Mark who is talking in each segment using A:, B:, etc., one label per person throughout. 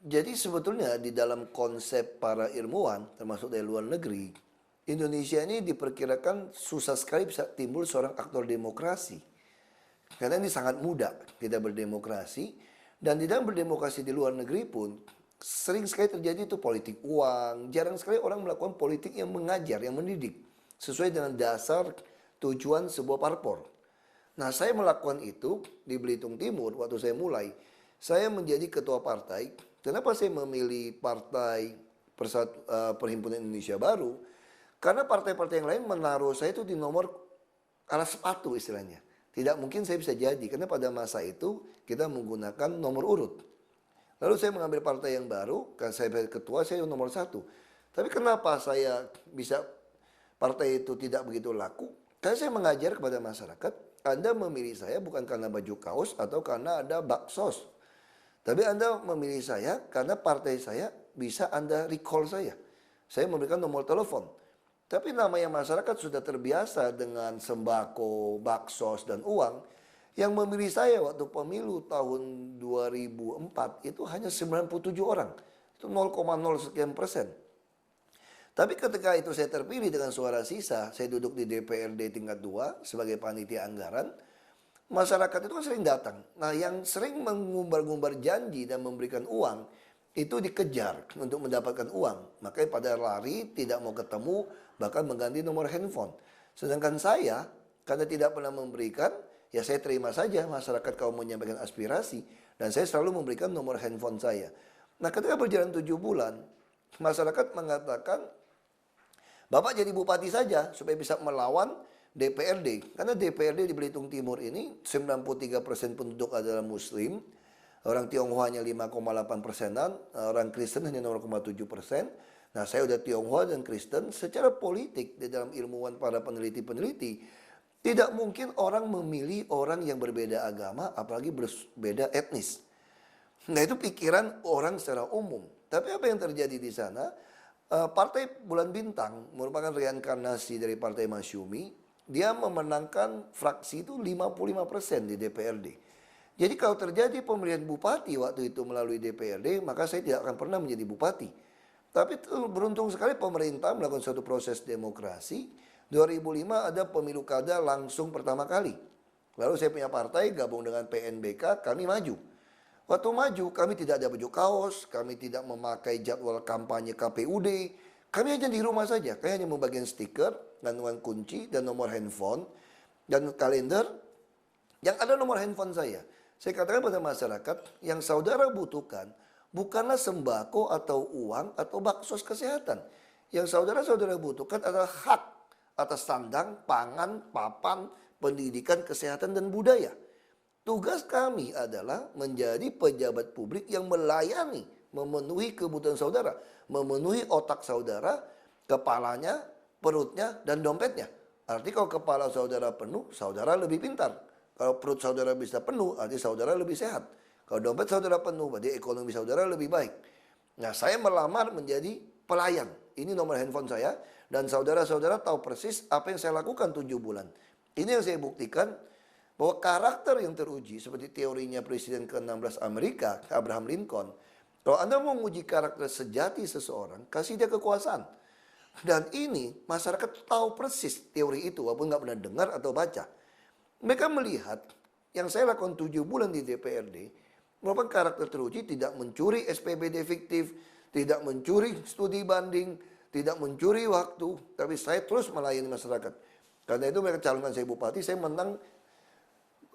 A: Jadi sebetulnya di dalam konsep para ilmuwan, termasuk dari luar negeri, Indonesia ini diperkirakan susah sekali bisa timbul seorang aktor demokrasi. Karena ini sangat mudah kita berdemokrasi. Dan di dalam berdemokrasi di luar negeri pun, sering sekali terjadi itu politik uang. Jarang sekali orang melakukan politik yang mengajar, yang mendidik. Sesuai dengan dasar tujuan sebuah parpol. Nah, saya melakukan itu di Belitung Timur waktu saya mulai. Saya menjadi ketua partai. Kenapa saya memilih partai Perhimpunan Indonesia Baru? Karena partai-partai yang lain menaruh saya itu di nomor alas sepatu istilahnya. Tidak mungkin saya bisa jadi, karena pada masa itu kita menggunakan nomor urut. Lalu saya mengambil partai yang baru, karena saya ketua, saya nomor satu. Tapi kenapa saya bisa partai itu tidak begitu laku? Karena saya mengajar kepada masyarakat, Anda memilih saya bukan karena baju kaos atau karena ada baksos. Tapi Anda memilih saya karena partai saya bisa Anda recall saya. Saya memberikan nomor telepon. Tapi namanya masyarakat sudah terbiasa dengan sembako, baksos, dan uang. Yang memilih saya waktu pemilu tahun 2004 itu hanya 97 orang. Itu 0,0 sekian persen. Tapi ketika itu saya terpilih dengan suara sisa, saya duduk di DPRD tingkat 2 sebagai panitia anggaran. Masyarakat itu kan sering datang. Nah, yang sering mengumbar-ngumbar janji dan memberikan uang, itu dikejar untuk mendapatkan uang. Makanya pada lari, tidak mau ketemu, bahkan mengganti nomor handphone. Sedangkan saya, karena tidak pernah memberikan, ya saya terima saja masyarakat kalau menyampaikan aspirasi. Dan saya selalu memberikan nomor handphone saya. Nah, ketika berjalan 7 bulan, masyarakat mengatakan, Bapak jadi bupati saja supaya bisa melawan DPRD. Karena DPRD di Belitung Timur ini 93% penduduk adalah Muslim. Orang Tionghoanya 5,8%, orang Kristen hanya 0,7%. Nah, saya udah Tionghoa dan Kristen. Secara politik di dalam ilmuwan para peneliti-peneliti, tidak mungkin orang memilih orang yang berbeda agama, apalagi berbeda etnis. Nah, itu pikiran orang secara umum. Tapi apa yang terjadi di sana? Partai Bulan Bintang merupakan reinkarnasi dari Partai Masyumi. Dia memenangkan fraksi itu 55% di DPRD. Jadi kalau terjadi pemilihan bupati waktu itu melalui DPRD, maka saya tidak akan pernah menjadi bupati. Tapi beruntung sekali pemerintah melakukan suatu proses demokrasi. 2005 ada pemilu kada langsung pertama kali. Lalu saya punya partai, gabung dengan PNBK, kami maju. Waktu maju, kami tidak ada baju kaos, kami tidak memakai jadwal kampanye KPUD. Kami hanya di rumah saja, kami hanya membagikan stiker, gantungan kunci, dan nomor handphone, dan kalender, yang ada nomor handphone saya. Saya katakan pada masyarakat, yang saudara butuhkan, bukanlah sembako atau uang atau baksos kesehatan. Yang saudara-saudara butuhkan adalah hak atas sandang, pangan, papan, pendidikan, kesehatan, dan budaya. Tugas kami adalah menjadi pejabat publik yang melayani, memenuhi kebutuhan saudara, memenuhi otak saudara, kepalanya, perutnya, dan dompetnya. Arti kalau kepala saudara penuh, saudara lebih pintar. Kalau perut saudara bisa penuh, arti saudara lebih sehat. Kalau dompet saudara penuh, berarti ekonomi saudara lebih baik. Nah, saya melamar menjadi pelayan. Ini nomor handphone saya, dan saudara-saudara tahu persis apa yang saya lakukan 7 bulan. Ini yang saya buktikan, bahwa karakter yang teruji, seperti teorinya Presiden ke-16 Amerika, Abraham Lincoln, kalau Anda mau menguji karakter sejati seseorang, kasih dia kekuasaan. Dan ini, masyarakat tahu persis teori itu, walaupun nggak pernah dengar atau baca. Mereka melihat, yang saya lakukan 7 bulan di DPRD, merupakan karakter teruji, tidak mencuri SPBD fiktif, tidak mencuri studi banding, tidak mencuri waktu, tapi saya terus melayani masyarakat. Karena itu mereka calonkan saya bupati, saya menang.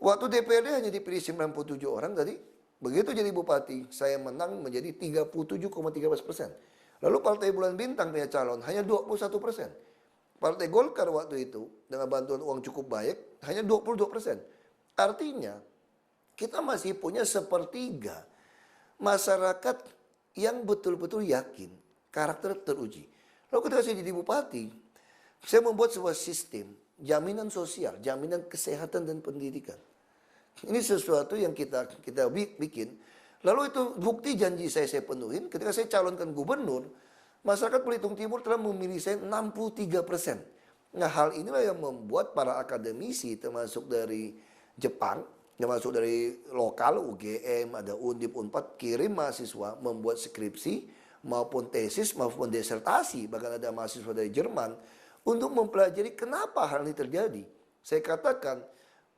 A: Waktu DPRD hanya dipilih 97 orang tadi, begitu jadi bupati, saya menang menjadi 37,13%. Lalu Partai Bulan Bintang punya calon hanya 21%. Partai Golkar waktu itu, dengan bantuan uang cukup baik, hanya 22%. Artinya, kita masih punya sepertiga masyarakat yang betul-betul yakin, karakter teruji. Lalu ketika saya jadi bupati, saya membuat sebuah sistem, jaminan sosial, jaminan kesehatan dan pendidikan. Ini sesuatu yang kita bikin. Lalu itu bukti janji saya penuhin. Ketika saya calonkan gubernur, masyarakat Belitung Timur telah memilih saya 63%. Nah, hal inilah yang membuat para akademisi termasuk dari Jepang termasuk dari lokal, UGM, ada Undip, Unpad, kirim mahasiswa membuat skripsi, maupun tesis, maupun disertasi, bahkan ada mahasiswa dari Jerman, untuk mempelajari kenapa hal ini terjadi. Saya katakan,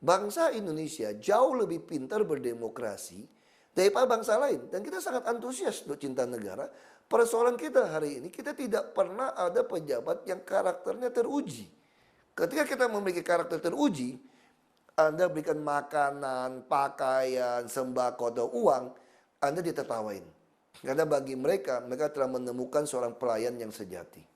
A: bangsa Indonesia jauh lebih pintar berdemokrasi daripada bangsa lain. Dan kita sangat antusias untuk cinta negara. Persoalan kita hari ini, kita tidak pernah ada pejabat yang karakternya teruji. Ketika kita memiliki karakter teruji, Anda berikan makanan, pakaian, sembako, atau uang, Anda ditertawain. Karena bagi mereka, mereka telah menemukan seorang pelayan yang sejati.